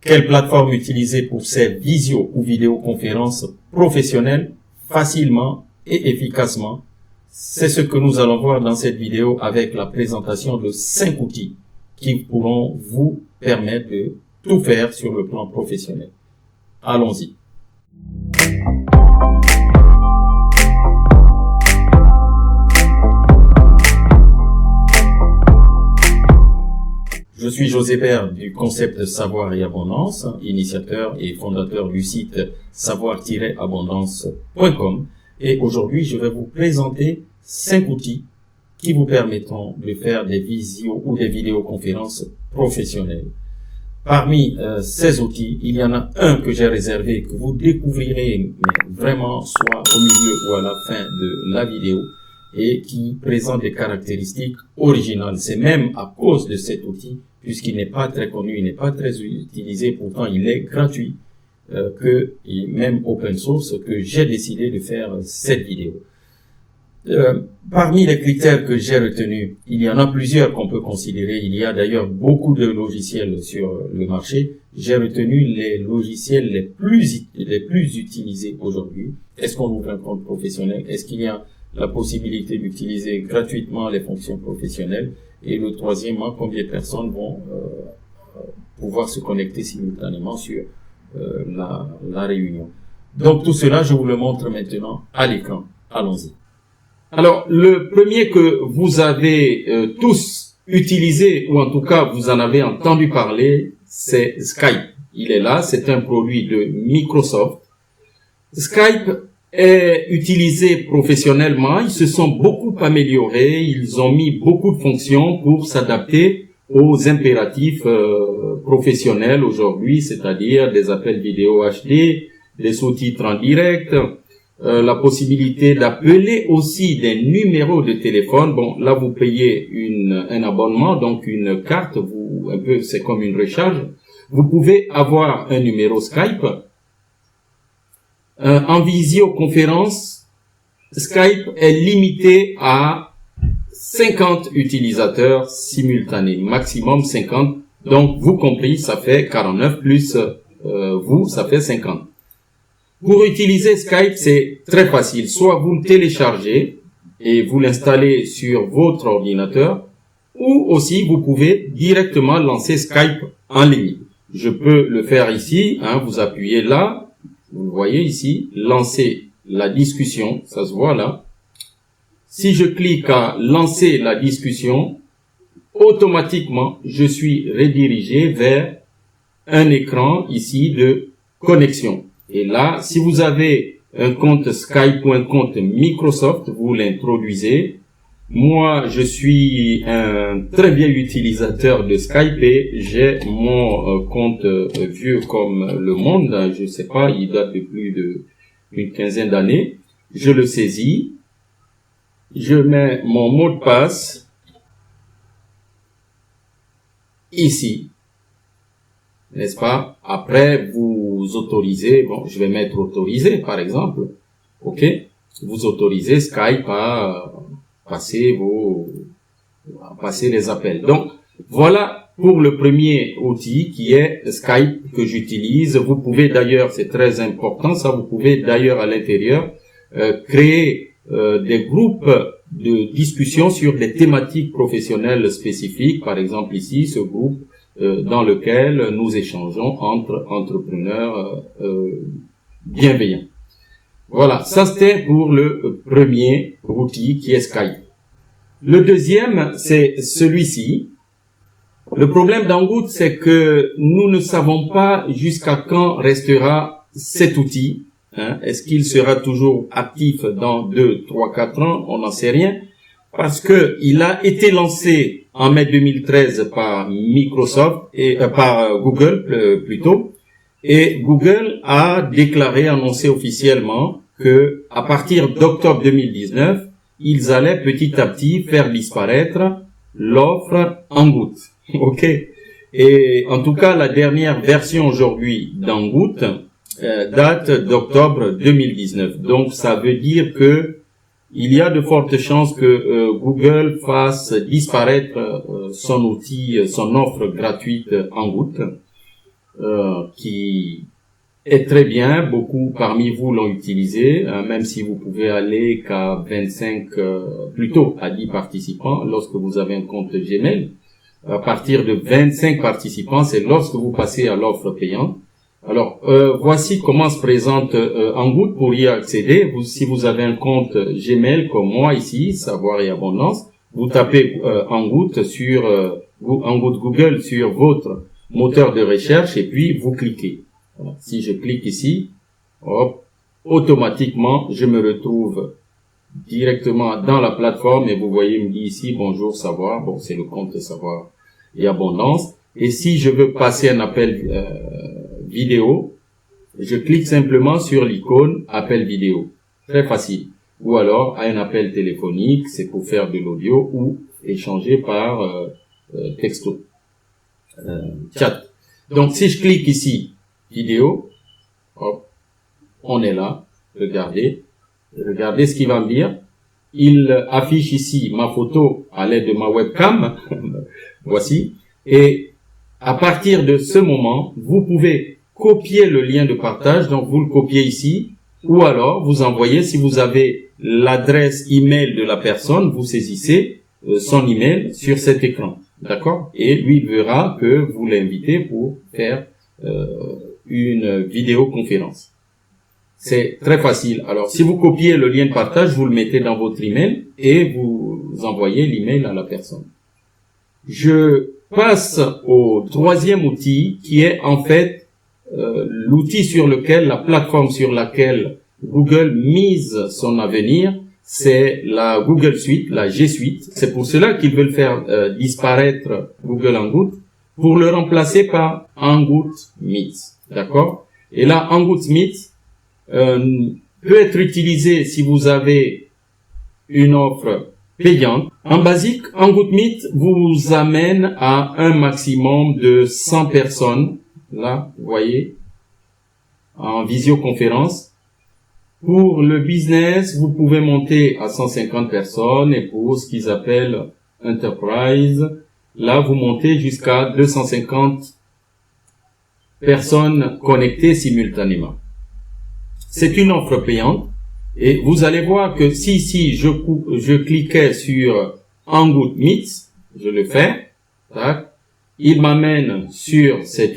Quelle plateforme utiliser pour ces visio ou vidéoconférences professionnelles facilement et efficacement? C'est ce que nous allons voir dans cette vidéo avec la présentation de 5 outils qui pourront vous permettre de tout faire sur le plan professionnel. Allons-y. Je suis José Bert du concept Savoir et Abondance, initiateur et fondateur du site savoir-abondance.com, et aujourd'hui je vais vous présenter 5 outils qui vous permettront de faire des visio ou des vidéoconférences professionnelles. Parmi ces outils, il y en a un que j'ai réservé, que vous découvrirez vraiment soit au milieu ou à la fin de la vidéo, et qui présente des caractéristiques originales. C'est même à cause de cet outil, puisqu'il n'est pas très connu, il n'est pas très utilisé, pourtant il est gratuit, et même open source, que j'ai décidé de faire cette vidéo. Parmi les critères que j'ai retenus, il y en a plusieurs qu'on peut considérer. Il y a d'ailleurs beaucoup de logiciels sur le marché. J'ai retenu les logiciels les plus utilisés aujourd'hui. Est-ce qu'on ouvre un compte professionnel? Est-ce qu'il y a la possibilité d'utiliser gratuitement les fonctions professionnelles? Et le troisièmement, combien de personnes vont pouvoir se connecter simultanément sur la réunion. Donc tout cela, je vous le montre maintenant à l'écran. Allons-y. Alors, le premier que vous avez tous utilisé, ou en tout cas vous en avez entendu parler, c'est Skype. Il est là, c'est un produit de Microsoft. Skype est utilisé professionnellement, ils se sont beaucoup améliorés, ils ont mis beaucoup de fonctions pour s'adapter aux impératifs professionnels aujourd'hui, c'est-à-dire des appels vidéo HD, des sous-titres en direct, la possibilité d'appeler aussi des numéros de téléphone. Bon, là vous payez un abonnement, donc une carte, c'est comme une recharge. Vous pouvez avoir un numéro Skype. En visioconférence, Skype est limité à 50 utilisateurs simultanés, maximum 50. Donc, vous compris, ça fait 49 plus vous, ça fait 50. Pour utiliser Skype, c'est très facile. Soit vous le téléchargez et vous l'installez sur votre ordinateur, ou aussi vous pouvez directement lancer Skype en ligne. Je peux le faire ici, vous appuyez là. Vous le voyez ici, lancer la discussion, ça se voit là. Si je clique à lancer la discussion, automatiquement, je suis redirigé vers un écran ici de connexion. Et là, si vous avez un compte Skype ou un compte Microsoft, vous l'introduisez. Moi, je suis un très vieil utilisateur de Skype et j'ai mon compte vieux comme le monde. Je sais pas, il date de plus d'une quinzaine d'années. Je le saisis. Je mets mon mot de passe ici. N'est-ce pas? Après, vous autorisez, bon, je vais mettre autorisé par exemple. OK? Vous autorisez Skype à passer les appels. Donc, voilà pour le premier outil qui est Skype que j'utilise. Vous pouvez d'ailleurs, c'est très important ça, vous pouvez d'ailleurs à l'intérieur créer des groupes de discussion sur des thématiques professionnelles spécifiques. Par exemple ici, ce groupe dans lequel nous échangeons entre entrepreneurs bienveillants. Voilà, ça c'était pour le premier outil qui est Skype. Le deuxième, c'est celui-ci. Le problème d'Hangout, c'est que nous ne savons pas jusqu'à quand restera cet outil. Est-ce qu'il sera toujours actif dans 2, 3, 4 ans? On n'en sait rien. Parce que il a été lancé en mai 2013 par Microsoft et par Google plutôt. Et Google a annoncé officiellement que à partir d'octobre 2019, ils allaient petit à petit faire disparaître l'offre Hangout. OK? Et en tout cas, la dernière version aujourd'hui d'Hangout date d'octobre 2019. Donc, ça veut dire que il y a de fortes chances que Google fasse disparaître son outil, son offre gratuite Hangout. qui est très bien. Beaucoup parmi vous l'ont utilisé, même si vous pouvez aller qu'à 25, plutôt à 10 participants lorsque vous avez un compte Gmail. À partir de 25 participants, c'est lorsque vous passez à l'offre payante. Alors, voici comment se présente Engoutte pour y accéder. Si vous avez un compte Gmail comme moi ici, Savoir et Abondance, vous tapez Engoutte sur Engoutte Google sur votre moteur de recherche et puis vous cliquez. Voilà. Si je clique ici, hop, automatiquement, je me retrouve directement dans la plateforme et vous voyez, il me dit ici, bonjour Savoir. Bon, c'est le compte Savoir et Abondance. Et si je veux passer un appel vidéo, je clique simplement sur l'icône appel vidéo. Très facile. Ou alors, à un appel téléphonique, c'est pour faire de l'audio ou échanger par texto, chat. Donc, si je clique ici, vidéo, hop, on est là. Regardez ce qu'il va me dire. Il affiche ici ma photo à l'aide de ma webcam. Voici. Et à partir de ce moment, vous pouvez copier le lien de partage. Donc, vous le copiez ici. Ou alors, vous envoyez, si vous avez l'adresse email de la personne, vous saisissez son email sur cet écran. D'accord? Et lui verra que vous l'invitez pour faire une vidéoconférence. C'est très facile. Alors, si vous copiez le lien de partage, vous le mettez dans votre email et vous envoyez l'email à la personne. Je passe au troisième outil qui est en fait l'outil sur lequel, la plateforme sur laquelle Google mise son avenir, c'est la Google Suite, la G Suite. C'est pour cela qu'ils veulent faire disparaître Google Hangout pour le remplacer par Hangout Meet. D'accord? Et là, Hangout Meet peut être utilisé si vous avez une offre payante. En basique, Hangout Meet vous amène à un maximum de 100 personnes. Là, vous voyez, en visioconférence. Pour le business, vous pouvez monter à 150 personnes et pour ce qu'ils appellent Enterprise, là, vous montez jusqu'à 250 personnes connectées simultanément. C'est une offre payante et vous allez voir que si je cliquais sur Hangout Meet, je le fais, tac, il m'amène sur cette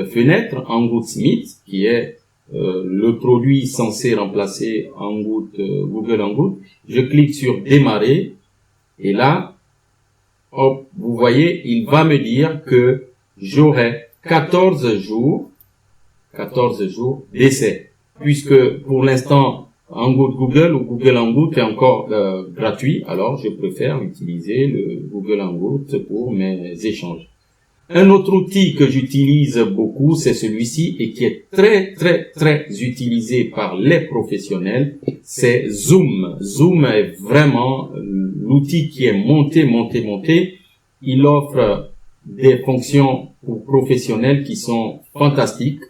fenêtre Hangout Meet qui est le produit censé remplacer Google Hangout. Je clique sur démarrer et là, hop, vous voyez, il va me dire que j'aurai 14 jours d'essai. Puisque pour l'instant, Hangout Google ou Google Hangout est encore gratuit, alors je préfère utiliser le Google Hangout pour mes échanges. Un autre outil que j'utilise beaucoup, c'est celui-ci et qui est très utilisé par les professionnels, c'est Zoom. Zoom est vraiment l'outil qui est monté. Il offre des fonctions pour professionnels qui sont fantastiques.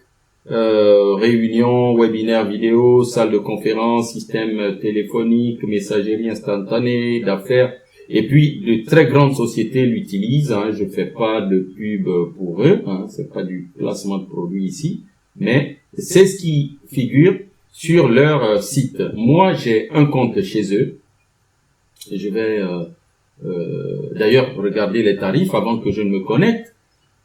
Réunions, webinaires vidéo, salle de conférence, système téléphonique, messagerie instantanée, d'affaires. Et puis, de très grandes sociétés l'utilisent. Je fais pas de pub pour eux. C'est pas du placement de produits ici. Mais c'est ce qui figure sur leur site. Moi, j'ai un compte chez eux. Je vais d'ailleurs regarder les tarifs avant que je ne me connecte.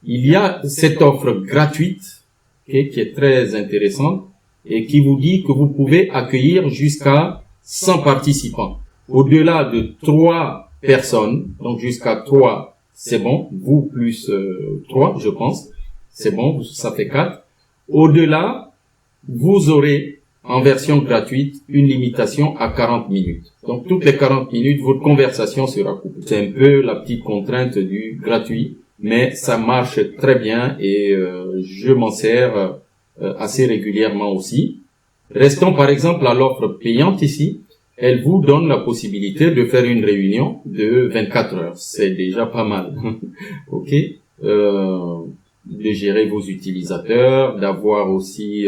Il y a cette offre gratuite qui est très intéressante et qui vous dit que vous pouvez accueillir jusqu'à 100 participants. Au-delà de 3 personnes, donc jusqu'à 3, c'est bon, vous plus 3, je pense, c'est bon, ça fait 4. Au-delà, vous aurez en version gratuite une limitation à 40 minutes. Donc toutes les 40 minutes, votre conversation sera coupée. C'est un peu la petite contrainte du gratuit, mais ça marche très bien et je m'en sers assez régulièrement aussi. Restons par exemple à l'offre payante ici. Elle vous donne la possibilité de faire une réunion de 24 heures. C'est déjà pas mal. OK. De gérer vos utilisateurs, d'avoir aussi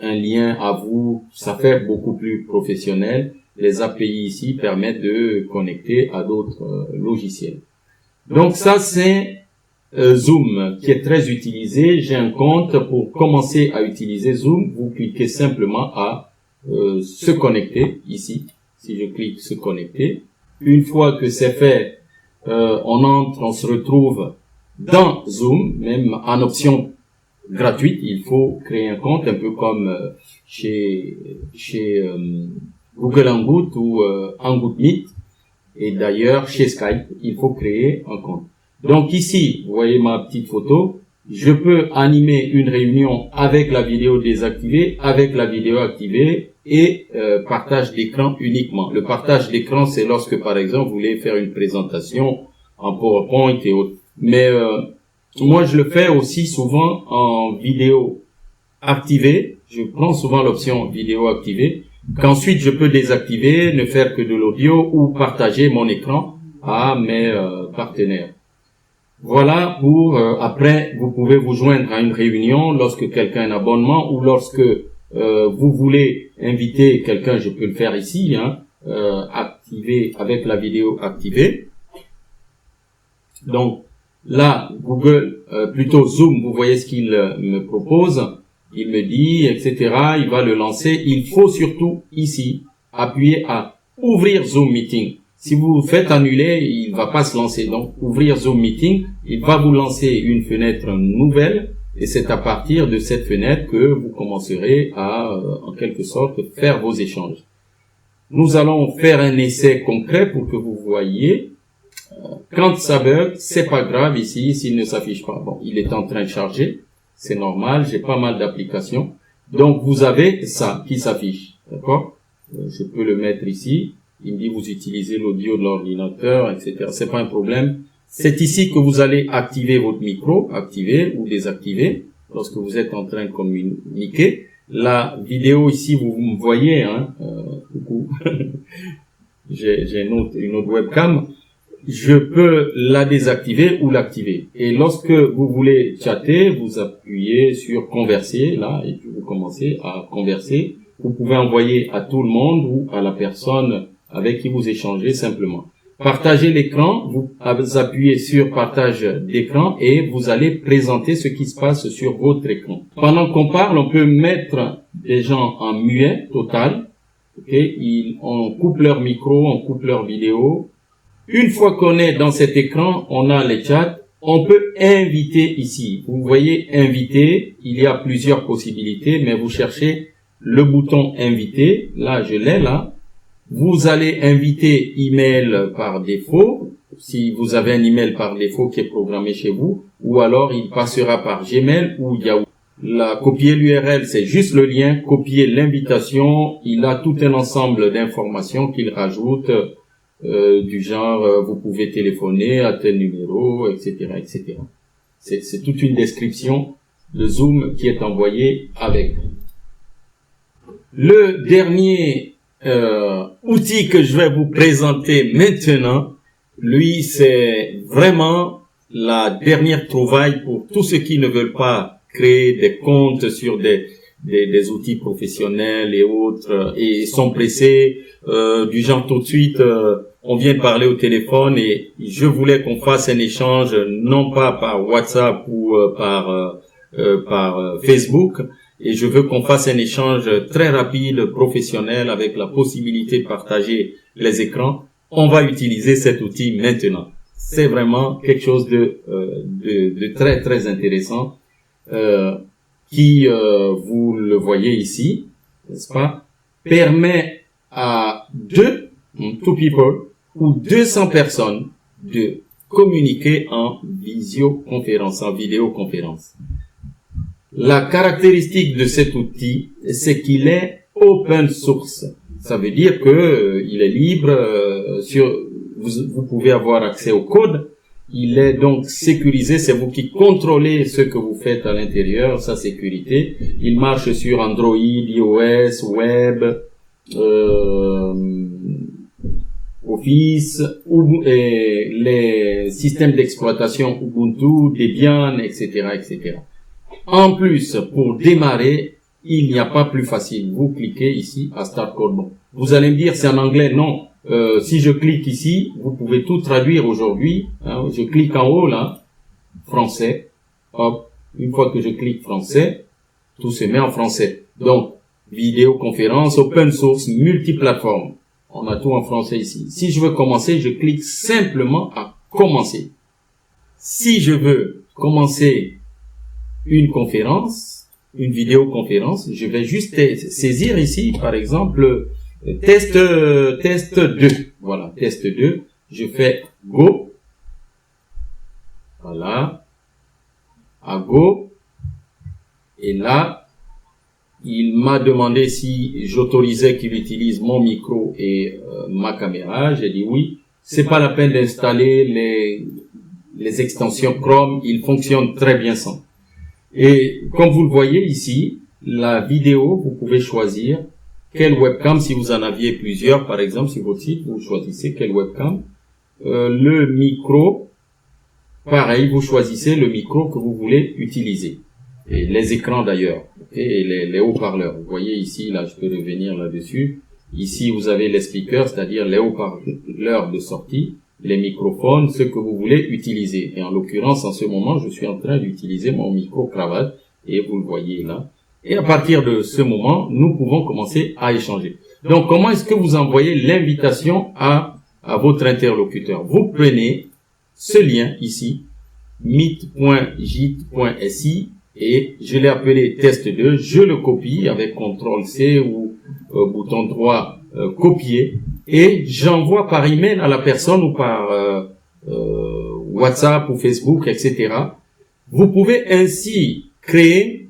un lien à vous. Ça fait beaucoup plus professionnel. Les API ici permettent de connecter à d'autres logiciels. Donc ça, c'est Zoom qui est très utilisé. J'ai un compte. Pour commencer à utiliser Zoom, vous cliquez simplement à se connecter ici. Si je clique se connecter, une fois que c'est fait, on entre, on se retrouve dans Zoom, même en option gratuite. Il faut créer un compte, un peu comme chez Google Hangout ou Hangout Meet. Et d'ailleurs, chez Skype, il faut créer un compte. Donc ici, vous voyez ma petite photo. Je peux animer une réunion avec la vidéo désactivée, avec la vidéo activée et partage d'écran uniquement. Le partage d'écran, c'est lorsque, par exemple, vous voulez faire une présentation en PowerPoint et autres. Mais moi, je le fais aussi souvent en vidéo activée. Je prends souvent l'option vidéo activée, qu'ensuite je peux désactiver, ne faire que de l'audio ou partager mon écran à mes partenaires. Voilà pour après vous pouvez vous joindre à une réunion lorsque quelqu'un a un abonnement ou lorsque vous voulez inviter quelqu'un, je peux le faire ici, activer avec la vidéo activée. Donc là Google, plutôt Zoom, vous voyez ce qu'il me propose, il me dit etc. Il va le lancer. Il faut surtout ici appuyer à ouvrir Zoom Meeting. Si vous faites annuler, il va pas se lancer. Donc, ouvrir Zoom Meeting, il va vous lancer une fenêtre nouvelle et c'est à partir de cette fenêtre que vous commencerez à, en quelque sorte, faire vos échanges. Nous allons faire un essai concret pour que vous voyez. Quand ça bug, c'est pas grave ici, s'il ne s'affiche pas. Bon, il est en train de charger. C'est normal, j'ai pas mal d'applications. Donc, vous avez ça qui s'affiche. D'accord? Je peux le mettre ici. Il me dit vous utilisez l'audio de l'ordinateur, etc. C'est pas un problème. C'est ici que vous allez activer votre micro, activer ou désactiver lorsque vous êtes en train de communiquer. La vidéo ici, vous me voyez, coucou. J'ai une autre webcam. Je peux la désactiver ou l'activer. Et lorsque vous voulez chatter, vous appuyez sur converser là et puis vous commencez à converser. Vous pouvez envoyer à tout le monde ou à la personne avec qui vous échangez simplement. Partagez l'écran, vous appuyez sur partage d'écran et vous allez présenter ce qui se passe sur votre écran. Pendant qu'on parle, on peut mettre des gens en muet total. On coupe leur micro, on coupe leur vidéo. Une fois qu'on est dans cet écran, on a les chats. On peut inviter ici. Vous voyez inviter, il y a plusieurs possibilités, mais vous cherchez le bouton inviter. Là, je l'ai là. Vous allez inviter email par défaut, si vous avez un email par défaut qui est programmé chez vous, ou alors il passera par Gmail ou Yahoo. Copier l'URL, c'est juste le lien, copier l'invitation, il a tout un ensemble d'informations qu'il rajoute, du genre, vous pouvez téléphoner à tel numéro, etc., etc. C'est toute une description de Zoom qui est envoyée avec. Le dernier outil que je vais vous présenter maintenant, lui, c'est vraiment la dernière trouvaille pour tous ceux qui ne veulent pas créer des comptes sur des outils professionnels et autres et sont pressés du genre tout de suite. On vient de parler au téléphone et je voulais qu'on fasse un échange non pas par WhatsApp ou par Facebook. Et je veux qu'on fasse un échange très rapide, professionnel, avec la possibilité de partager les écrans. On va utiliser cet outil maintenant. C'est vraiment quelque chose de très très intéressant qui, vous le voyez ici, n'est-ce pas, permet à two people ou 200 personnes de communiquer en visioconférence, en vidéoconférence. La caractéristique de cet outil, c'est qu'il est open source. Ça veut dire que il est libre, vous pouvez avoir accès au code. Il est donc sécurisé, c'est vous qui contrôlez ce que vous faites à l'intérieur, sa sécurité. Il marche sur Android, iOS, Web, Office, et les systèmes d'exploitation Ubuntu, Debian, etc., etc. En plus, pour démarrer, il n'y a pas plus facile. Vous cliquez ici à Start Code. Bon, vous allez me dire c'est en anglais. Non. Si je clique ici, vous pouvez tout traduire aujourd'hui. Je clique en haut là. français. Hop, une fois que je clique français, tout se met en français. Donc, vidéoconférence, open source, multiplateforme. On a tout en français ici. Si je veux commencer, je clique simplement à commencer. Si je veux commencer une conférence, une vidéoconférence, je vais juste saisir ici, par exemple, test 2. Voilà, test 2. Je fais go. Voilà. À go. Et là, il m'a demandé si j'autorisais qu'il utilise mon micro et ma caméra. J'ai dit oui. C'est pas la peine d'installer les extensions Chrome. Ils fonctionnent très bien sans. Et comme vous le voyez ici, la vidéo, vous pouvez choisir quelle webcam, si vous en aviez plusieurs, par exemple, sur votre site, vous choisissez quelle webcam. Le micro, pareil, vous choisissez le micro que vous voulez utiliser. Et les écrans d'ailleurs, et les haut-parleurs. Vous voyez ici, là, je peux revenir là-dessus. Ici, vous avez les speakers, c'est-à-dire les haut-parleurs de sortie, les microphones, ce que vous voulez utiliser. Et en l'occurrence, en ce moment, je suis en train d'utiliser mon micro-cravate, et vous le voyez là. Et à partir de ce moment, nous pouvons commencer à échanger. Donc, comment est-ce que vous envoyez l'invitation à votre interlocuteur? Vous prenez ce lien ici, meet.git.si, et je l'ai appelé test 2, je le copie avec CTRL-C ou bouton droit copier, et j'envoie par email à la personne ou par WhatsApp ou Facebook, etc. Vous pouvez ainsi créer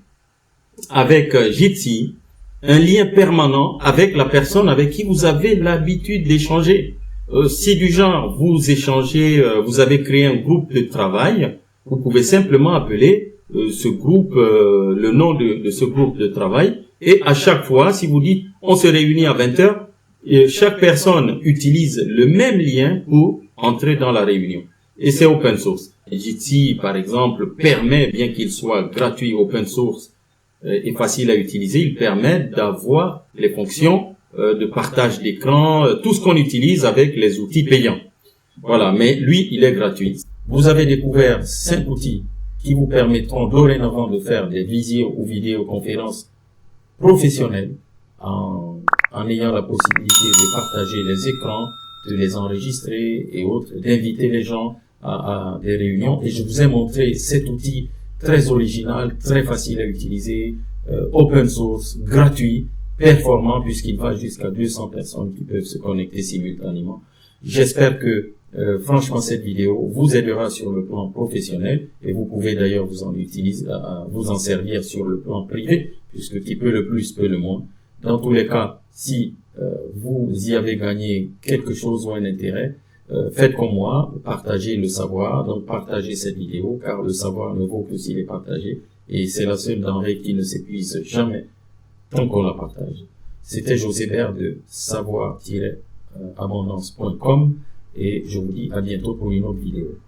avec Jitsi un lien permanent avec la personne avec qui vous avez l'habitude d'échanger. Si du genre vous échangez, vous avez créé un groupe de travail, vous pouvez simplement appeler ce groupe, le nom de ce groupe de travail, et à chaque fois, si vous dites on se réunit à 20h, chaque personne utilise le même lien pour entrer dans la réunion. Et c'est open source. Jitsi, par exemple, permet, bien qu'il soit gratuit, open source et facile à utiliser, il permet d'avoir les fonctions de partage d'écran, tout ce qu'on utilise avec les outils payants. Voilà, mais lui, il est gratuit. Vous avez découvert 5 outils qui vous permettront dorénavant de faire des visio ou vidéoconférences professionnelles en ayant la possibilité de partager les écrans, de les enregistrer et autres, d'inviter les gens à des réunions. Et je vous ai montré cet outil très original, très facile à utiliser, open source, gratuit, performant puisqu'il va jusqu'à 200 personnes qui peuvent se connecter simultanément. J'espère que franchement cette vidéo vous aidera sur le plan professionnel et vous pouvez d'ailleurs vous en servir sur le plan privé puisque qui peut le plus peut le moins. Dans tous les cas, si vous y avez gagné quelque chose ou un intérêt, faites comme moi, partagez le savoir, donc partagez cette vidéo car le savoir ne vaut que s'il est partagé et c'est la seule denrée qui ne s'épuise jamais tant qu'on la partage. C'était José Bert de savoir-abondance.com et je vous dis à bientôt pour une autre vidéo.